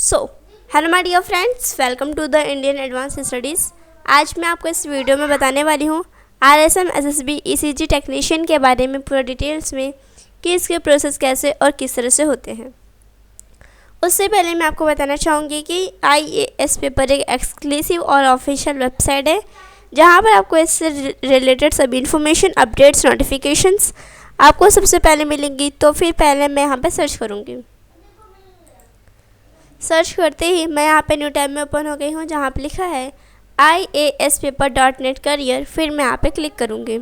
So hello my dear friends, welcome to the Indian advance studies. आज मैं आपको इस वीडियो में बताने वाली हूँ RSM SSB ECG टेक्नीशियन के बारे में पूरा डिटेल्स में कि इसके प्रोसेस कैसे और किस तरह से होते हैं। उससे पहले मैं आपको बताना चाहूँगी कि IAS पेपर एक एक्सक्लूसिव और ऑफिशियल वेबसाइट है जहाँ पर आपको इससे रिलेटेड सभी इन्फॉर्मेशन, अपडेट्स, नोटिफिकेशंस आपको सबसे पहले मिलेंगी। तो फिर पहले मैं यहाँ पर सर्च करूँगी। सर्च करते ही मैं यहाँ पे न्यू टैब में ओपन हो गई हूँ जहाँ पे लिखा है IASpaper.net करियर। फिर मैं यहाँ पे क्लिक करूँगी।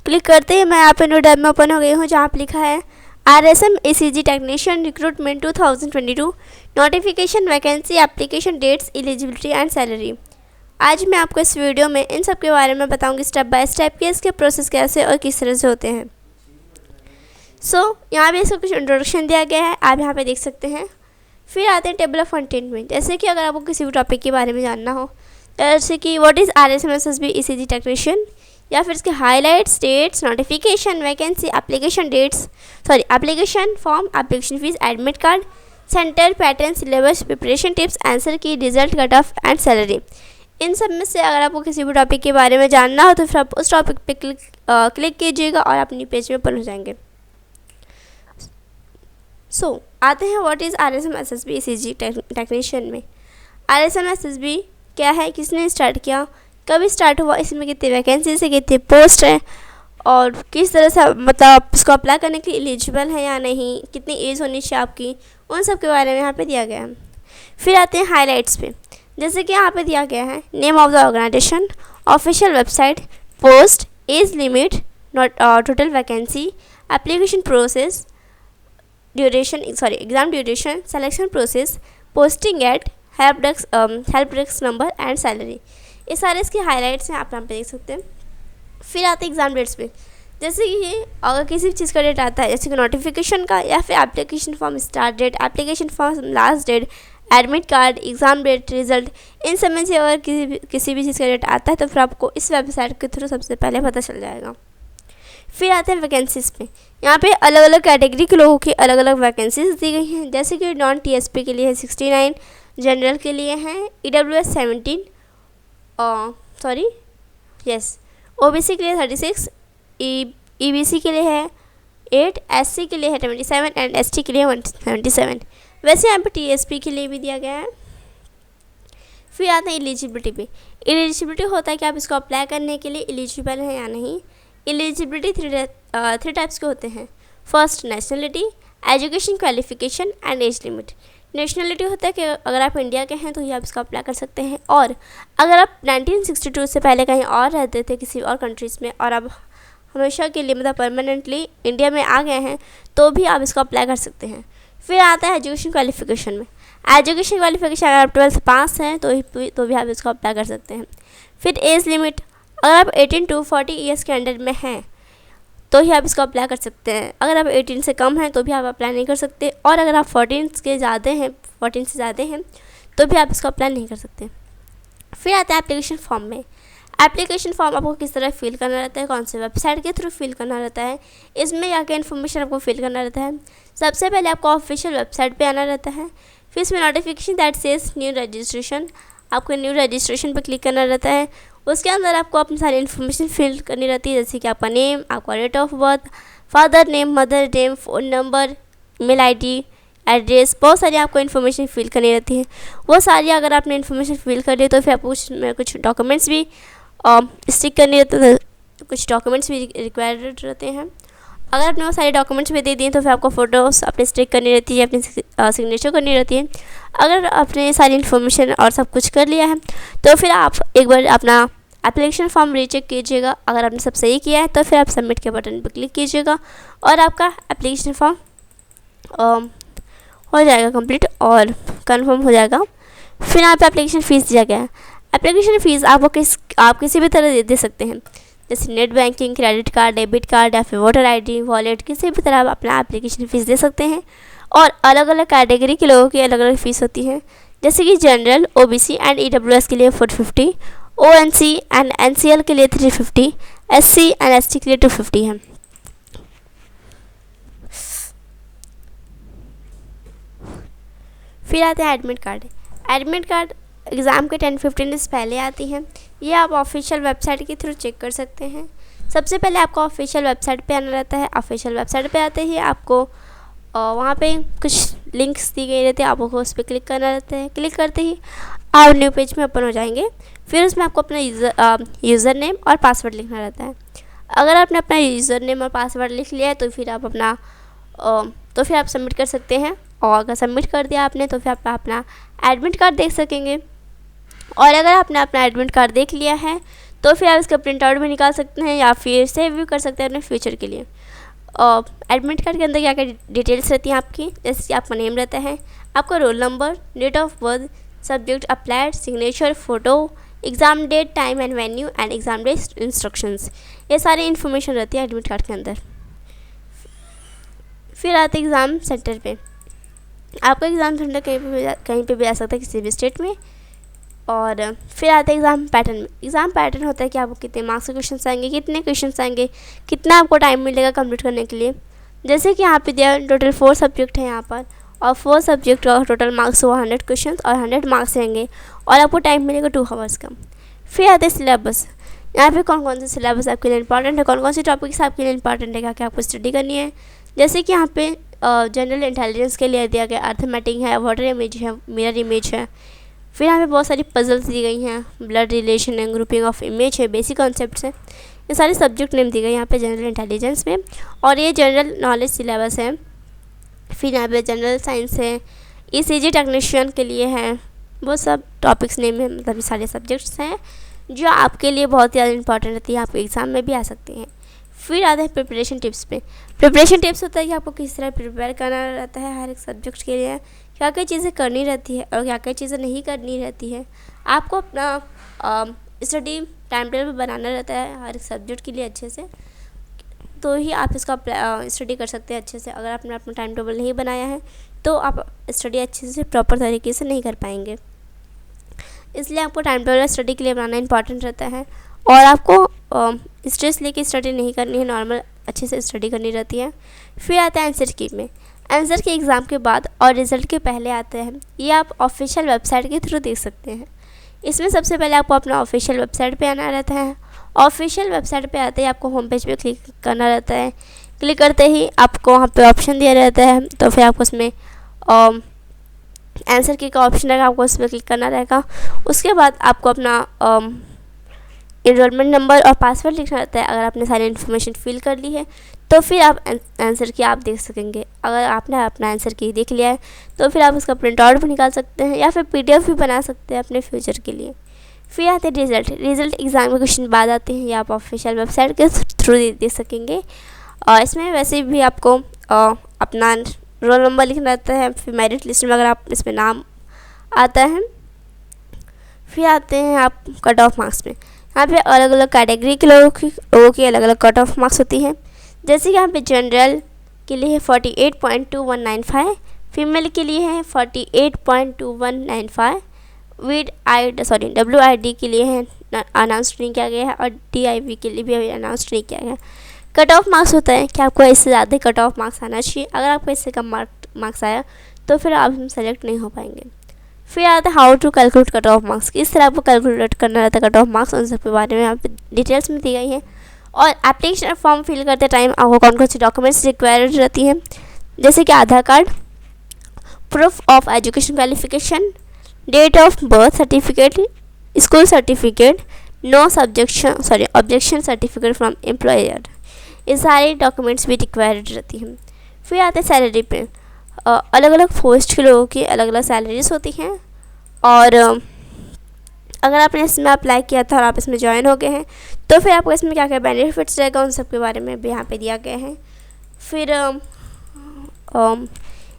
क्लिक करते ही मैं यहाँ पे न्यू टैब में ओपन हो गई हूँ जहाँ पे लिखा है RSM ECG technician recruitment 2022 notification, vacancy, application dates, eligibility and salary. आज मैं आपको इस वीडियो में इन सब के बारे में बताऊँगी स्टेप बाय स्टेप कि इसके प्रोसेस कैसे और किस तरह से होते हैं। यहाँ पे इसका कुछ इंट्रोडक्शन दिया गया है, आप यहाँ पे देख सकते हैं। फिर आते हैं टेबल ऑफ कंटेंट में। जैसे कि अगर आपको किसी भी टॉपिक के बारे में जानना हो, जैसे कि what is RSM SSB ECG technician, या फिर इसके highlights, dates, notification, vacancy, application form, application fees, admit card, centre, pattern, syllabus, preparation tips, answer key, result, cut off and salary. इन सब में से अगर आपको किसी भी टॉपिक के बारे में जानना हो तो फिर आप उस टॉपिक पे क्लिक कीजिएगा और अपनी पेज में पहुँच जाएंगे। आते हैं what is RSM SSB ECG technician में। RSM SSB क्या है, किसने स्टार्ट किया, कब स्टार्ट हुआ, इसमें कितनी वैकेंसी से कितनी पोस्ट है और किस तरह से मतलब इसको अप्लाई करने के लिए एलिजिबल है या नहीं, कितनी एज होनी चाहिए आपकी, उन सब के बारे में यहाँ पे दिया गया है। फिर आते हैं हाईलाइट्स पे। जैसे कि यहाँ पे दिया गया है name of the organisation, official website, post, age limit, total vacancy, application process, exam duration, selection process, posting at, help desk number and salary. ये सारे इसके हाईलाइट्स हैं, आप यहाँ पे देख सकते हैं। फिर आते हैं एग्जाम डेट्स पे। जैसे कि अगर किसी भी चीज़ का डेट आता है, जैसे कि नोटिफिकेशन का या फिर application form start date, application form last date, admit card, exam date, result, इन सब में से अगर किसी भी चीज़ का डेट आता है तो फिर आपको इस वेबसाइट के थ्रू सबसे पहले पता चल जाएगा। फिर आते हैं वैकेंसीज़ पे। यहाँ पे अलग अलग कैटेगरी के लोगों की अलग अलग वैकेंसीज दी गई हैं। जैसे कि नॉन TSP के लिए है 69, जनरल के लिए हैं EWS 17, OBC के लिए 36, EBC के लिए है 8, SC के लिए है 27 एंड ST के लिए 177। वैसे यहाँ पे TSP के लिए भी दिया गया है। फिर आते हैं एलिजिबिलिटी पे। एलिजिबिलिटी होता है कि आप इसको अप्लाई करने के लिए एलिजिबल हैं या नहीं। एलिजिबिलिटी थ्री टाइप्स के होते हैं। First, nationality, education qualification and age limit. Nationality होता है कि अगर आप इंडिया के हैं तो ही आप इसका अप्लाई कर सकते हैं, और अगर आप 1962 से पहले कहीं और रहते थे किसी और कंट्रीज़ में और अब हमेशा के लिए मतलब परमानेंटली इंडिया में आ गए हैं तो भी आप इसको अप्लाई कर सकते हैं। फिर आता है एजुकेशन क्वालिफिकेशन में। एजुकेशन क्वालिफिकेशन अगर आप 12th पास हैं तो भी आप इसको अप्लाई कर सकते हैं। फिर एज लिमिट, अगर आप 18 to 40 ईयर्स के अंडर में हैं तो ही आप इसको अप्लाई कर सकते हैं। अगर आप 18 से कम हैं तो भी आप अप्लाई नहीं कर सकते, और अगर आप 14 से ज़्यादा हैं तो भी आप इसको अप्लाई नहीं कर सकते। फिर आता है एप्लीकेशन फॉर्म में। एप्लीकेशन फॉर्म आपको किस तरह फिल करना रहता है, कौन से वेबसाइट के थ्रू फिल करना रहता है, इसमें क्या क्या इन्फॉर्मेशन आपको फिल करना रहता है। सबसे पहले आपको ऑफिशियल वेबसाइट पर आना रहता है। फिर इसमें notification that says new registration, आपको न्यू रजिस्ट्रेशन पर क्लिक करना रहता है। उसके अंदर आपको अपनी सारी इन्फॉर्मेशन फिल करनी रहती है, जैसे कि आपका नेम, आपका date of birth, father name, mother name, phone number, email ID, address, बहुत सारी आपको इन्फॉर्मेशन फिल करनी रहती है। वो सारी अगर आपने इन्फॉर्मेशन फिल कर दी तो फिर आपको कुछ डॉक्यूमेंट्स भी स्टिक करने रहते हैं, कुछ डॉक्यूमेंट्स भी रिक्वायर्ड रहते हैं। अगर आपने वो सारे डॉक्यूमेंट्स भी दे दिए तो फिर आपको फ़ोटोज़ अपने स्टिक करनी रहती है, अपनी सिग्नेचर करनी रहती है। अगर आपने सारी इन्फॉर्मेशन और सब कुछ कर लिया है तो फिर आप एक बार अपना एप्लीकेशन फॉर्म रीचेक कीजिएगा। अगर आपने सब सही किया है तो फिर आप सबमिट के बटन पर क्लिक कीजिएगा और आपका एप्लीकेशन फॉर्म हो जाएगा कंप्लीट और कंफर्म हो जाएगा। फिर यहाँ पे एप्लीकेशन फ़ीस दिया गया है। एप्लीकेशन फ़ीस आप किसी भी तरह दे सकते हैं, जैसे net banking, credit card, debit card या फिर वोटर ID, वॉलेट, किसी भी तरह आप अपना एप्लीकेशन फ़ीस दे सकते हैं। और अलग अलग कैटेगरी के लोगों की अलग अलग फ़ीस होती है, जैसे कि जनरल, OBC एंड EWS के लिए 450, ONC एंड NCL के लिए 350, SC एंड ST के लिए 250 है। फिर आते हैं admit card. Admit card exam के 10-15 डेज़ पहले आती हैं। ये आप ऑफिशियल वेबसाइट के थ्रू चेक कर सकते हैं। सबसे पहले आपको ऑफिशियल वेबसाइट पे आना रहता है। ऑफिशियल वेबसाइट पे आते ही आपको वहाँ पे कुछ लिंक्स दी गई रहती है, आपको उस पर क्लिक करना रहता है। क्लिक करते ही आप न्यू पेज में ओपन हो जाएंगे। फिर उसमें आपको अपना यूज़र नेम और पासवर्ड लिखना रहता है। अगर आपने अपना यूज़र नेम और पासवर्ड लिख लिया है तो फिर आप सबमिट कर सकते हैं। और अगर सबमिट कर दिया आपने तो फिर आप अपना एडमिट कार्ड देख सकेंगे। और अगर आपने अपना एडमिट कार्ड देख लिया है तो फिर आप इसका प्रिंट आउट भी निकाल सकते हैं या फिर सेव भी कर सकते हैं अपने फ्यूचर के लिए। एडमिट कार्ड के अंदर क्या क्या डिटेल्स रहती हैं आपकी, जैसे कि आपका नेम रहता है, आपका roll number, date of birth, subject applied, signature, photo, exam date, time and venue and exam date instructions, ये सारी इन्फॉर्मेशन रहती है एडमिट कार्ड के अंदर। फिर आते एग्ज़ाम सेंटर पे। आपका एग्ज़ाम सेंटर कहीं पे भी आ सकता है, किसी भी स्टेट में। और फिर आते हैं एग्ज़ाम पैटर्न में। एग्ज़ाम पैटर्न होता है कि आपको कितने मार्क्स के क्वेश्चन आएंगे, कितने क्वेश्चन आएंगे, कितना आपको टाइम मिलेगा कंप्लीट करने के लिए। जैसे कि यहाँ पे दिया टोटल 4 सब्जेक्ट है यहाँ पर, और 4 सब्जेक्ट का टोटल मार्क्स हुआ 100 क्वेश्चन और 100 मार्क्स रहेंगे और आपको टाइम मिलेगा 2 आवर्स का। फिर आते हैं सिलेबस। यहाँ पे कौन कौन से सिलेबस आपके लिए इंपॉर्टेंट है, कौन कौन सी टॉपिक्स आपके लिए इंपॉर्टेंट है, क्या क्या आपको स्टडी करनी है। जैसे कि यहाँ पे जनरल इंटेलिजेंस के लिए दिया गया अर्थमेटिक है, वाटर इमेज है, मिरर इमेज है। फिर यहाँ पे बहुत सारी पजल्स दी गई हैं, ब्लड रिलेशन है, ग्रुपिंग ऑफ इमेज है, बेसिक कॉन्सेप्ट्स हैं। ये सारे सब्जेक्ट नेम दी गए यहाँ पे जनरल इंटेलिजेंस में। और ये जनरल नॉलेज सिलेबस है। फिर यहाँ पे जनरल साइंस है, ECG टेक्नीशियन के लिए है। वो सब टॉपिक्स नेम है, मतलब ये सारे सब्जेक्ट्स हैं जो आपके लिए बहुत ज़्यादा इंपॉर्टेंट रहती है, आपके एग्ज़ाम में भी आ सकती हैं। फिर आते हैं प्रिपरेशन टिप्स पे। प्रिपरेशन टिप्स होता है कि आपको किस तरह प्रिपेयर करना रहता है हर एक सब्जेक्ट के लिए, क्या क्या चीज़ें करनी रहती है और क्या क्या चीज़ें नहीं करनी रहती है। आपको अपना स्टडी टाइम टेबल बनाना रहता है हर एक सब्जेक्ट के लिए अच्छे से, तो ही आप इसका स्टडी कर सकते हैं अच्छे से। अगर आपने अपना टाइम टेबल नहीं बनाया है तो आप स्टडी अच्छे से प्रॉपर तरीके से नहीं कर पाएंगे। इसलिए आपको टाइम टेबल स्टडी के लिए बनाना इंपॉर्टेंट रहता है। और आपको स्ट्रेस लेके स्टडी नहीं करनी है, नॉर्मल अच्छे से स्टडी करनी रहती है। फिर आता है आंसर की में। आंसर के एग्ज़ाम के बाद और रिज़ल्ट के पहले आते हैं, ये आप ऑफिशियल वेबसाइट के थ्रू देख सकते हैं। इसमें सबसे पहले आपको अपना ऑफिशियल वेबसाइट पे आना रहता है। ऑफिशियल वेबसाइट पे आते ही आपको होम पेज पे क्लिक करना रहता है। क्लिक करते ही आपको वहाँ पे ऑप्शन दिया रहता है, तो फिर आपको उसमें आंसर की का ऑप्शन रहेगा, आपको उस पर क्लिक करना रहेगा। उसके बाद आपको अपना एनरोलमेंट नंबर और पासवर्ड लिखना रहता है। अगर आपने सारी इन्फॉर्मेशन फिल कर ली है तो फिर आप आंसर की आप देख सकेंगे। अगर आपने अपना आंसर की देख लिया है तो फिर आप उसका प्रिंट आउट भी निकाल सकते हैं या फिर PDF भी बना सकते हैं अपने फ्यूचर के लिए। फिर आते हैं रिज़ल्ट एग्ज़ाम के क्वेश्चन बाद आते हैं, ये आप ऑफिशियल वेबसाइट के थ्रू देख सकेंगे। और इसमें वैसे भी आपको अपना रोल नंबर लिखना रहता है। फिर मेरिट लिस्ट में अगर आप इसमें नाम आता है। फिर आते हैं आप कट ऑफ मार्क्स में। यहाँ पे अलग अलग कैटेगरी के लोगों की अलग अलग कट ऑफ मार्क्स होती हैं। जैसे कि यहाँ पे जनरल के लिए है 48.2195, फीमेल के लिए है 48.2195, WID के लिए है अनाउंस नहीं किया गया है और DIV के लिए भी अनाउंस नहीं किया गया है। कट ऑफ मार्क्स होता है कि आपको इससे ज़्यादा कट ऑफ मार्क्स आना चाहिए। अगर आपको इससे कम मार्क्स आया तो फिर आप सेलेक्ट नहीं हो पाएंगे। फिर आता है how to calculate cut off marks, किस तरह आपको कैलकुलेट करना रहता है कट ऑफ मार्क्स, उन सब के बारे में यहाँ पे डिटेल्स में दी गई है। और एप्लीकेशन फॉर्म फिल करते टाइम आपको कौन कौन सी डॉक्यूमेंट्स रिक्वायर्ड रहती हैं, जैसे कि Aadhaar card, proof of education qualification, date of birth certificate, school certificate, no objection certificate from employer, ये सारे डॉक्यूमेंट्स भी रिक्वायर्ड रहती हैं। फिर आते हैं सैलरी पे। अलग अलग पोस्ट के लोगों की अलग अलग सैलरीज होती हैं। और अगर आपने इसमें अप्लाई किया था और आप इसमें ज्वाइन हो गए हैं तो फिर आपको इसमें क्या क्या बेनिफिट्स रहेगा उन सब के बारे में भी यहाँ पे दिया गया है। फिर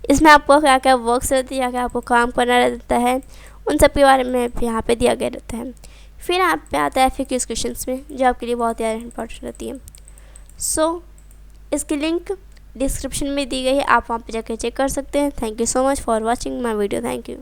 इसमें आपको क्या क्या वर्क्स रहती है, क्या क्या आपको काम करना रहता है, उन सब के बारे में भी यहाँ पे दिया गया रहता है। फिर आप पे आता है FAQ क्वेश्चंस में, जो आपके लिए बहुत ज़्यादा इंपॉर्टेंट रहती है। इसकी लिंक डिस्क्रिप्शन में दी गई है, आप वहाँ पे जाकर चेक कर सकते हैं। Thank you so much for watching my video. Thank you.